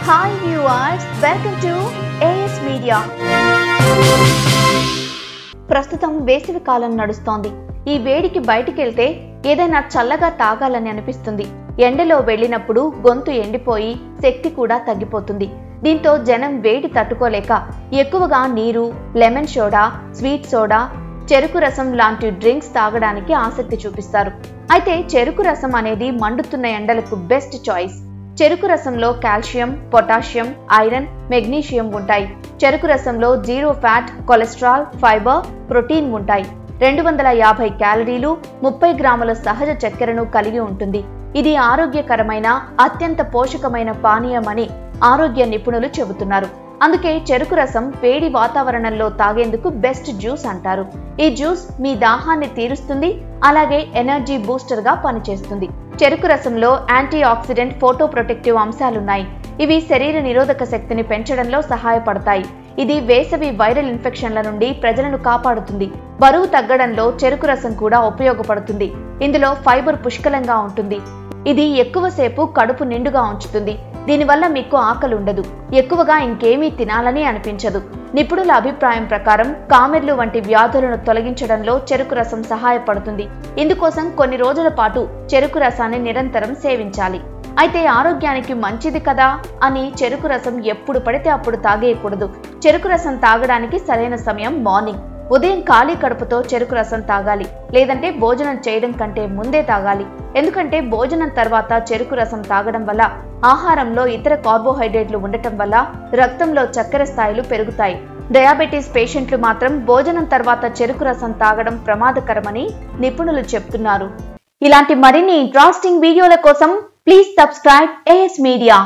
Hi viewers, welcome to AS Media. ప్రస్తుతం వేసవి కాలం నడుస్తోంది. ఈ వేడికి బయటికి వెళ్తే ఏదైనా చల్లగా తాగాలని అనిపిస్తుంది. ఎండలో వెళ్ళినప్పుడు గొంతు ఎండిపోయి శక్తి కూడా తగ్గిపోతుంది. దీంతో జనం వేడి తట్టుకోలేక ఎక్కువగా నీరు, లెమన్ సోడా, స్వీట్ సోడా, చెరుకు రసం లాంటి డ్రింక్స్ తాగడానికి ఆసక్తి చూపిస్తారు. అయితే చెరుకు రసం అనేది మండుతున్న ఎండలకు బెస్ట్ చాయిస్. చెరుకు రసంలో కాల్షియం, పొటాషియం, ఐరన్, మెగ్నీషియం ఉంటాయి. చెరుకు రసంలో zero fat, cholesterol, fibre, protein ఉంటాయి. 250 క్యాలరీలు, 30 గ్రాముల సహజ చక్కెరను కలిగి ఉంటుంది. ఇది ఆరోగ్యకరమైన, అత్యంత పోషకమైన పానీయమని ఆరోగ్య నిపుణులు చెబుతున్నారు. అందుకే చెరుకు రసం వేడి వాతావరణంలో తాగేందుకు బెస్ట్ జ్యూస్ అంటారు. ఈ జ్యూస్ మీ దాహాన్ని తీరుస్తుంది, అలాగే ఎనర్జీ బూస్టర్ గా పనిచేస్తుంది. చెరుకు రసంలో యాంటీ ఆక్సిడెంట్, ఫోటో ప్రొటెక్టివ్ అంశాలున్నాయి. ఇవి శరీర నిరోధక శక్తిని పెంచడంలో సహాయపడతాయి. ఇది వేసవి వైరల్ ఇన్ఫెక్షన్ల నుండి ప్రజలను కాపాడుతుంది. బరువు తగ్గడంలో చెరుకు రసం కూడా ఉపయోగపడుతుంది. ఇందులో ఫైబర్ పుష్కలంగా ఉంటుంది. ఇది ఎక్కువసేపు కడుపు నిండుగా ఉంచుతుంది. దీనివల్ల మీకు ఆకలి ఉండదు, ఎక్కువగా ఇంకేమీ తినాలని అనిపించదు. నిపుణుల అభిప్రాయం ప్రకారం కామెర్లు వంటి వ్యాధులను తొలగించడంలో చెరుకు రసం సహాయపడుతుంది. ఇందుకోసం కొన్ని రోజుల పాటు చెరుకు రసాన్ని నిరంతరం సేవించాలి. అయితే ఆరోగ్యానికి మంచిది కదా అని చెరుకు రసం ఎప్పుడు పడితే అప్పుడు తాగేయకూడదు. చెరుకు రసం తాగడానికి సరైన సమయం మార్నింగ్. ఉదయం ఖాళీ కడుపుతో చెరుకు రసం తాగాలి, లేదంటే భోజనం చేయడం కంటే ముందే తాగాలి. ఎందుకంటే భోజనం తర్వాత చెరుకు రసం తాగడం వల్ల ఆహారంలో ఇతర కార్బోహైడ్రేట్లు ఉండటం వల్ల రక్తంలో చక్కెర స్థాయిలు పెరుగుతాయి. డయాబెటీస్ పేషెంట్లు మాత్రం భోజనం తర్వాత చెరుకు రసం తాగడం ప్రమాదకరమని నిపుణులు చెప్తున్నారు. ఇలాంటి మరిన్ని ఇంట్రెస్టింగ్ వీడియోల కోసం ప్లీజ్ సబ్స్క్రైబ్ AS Media.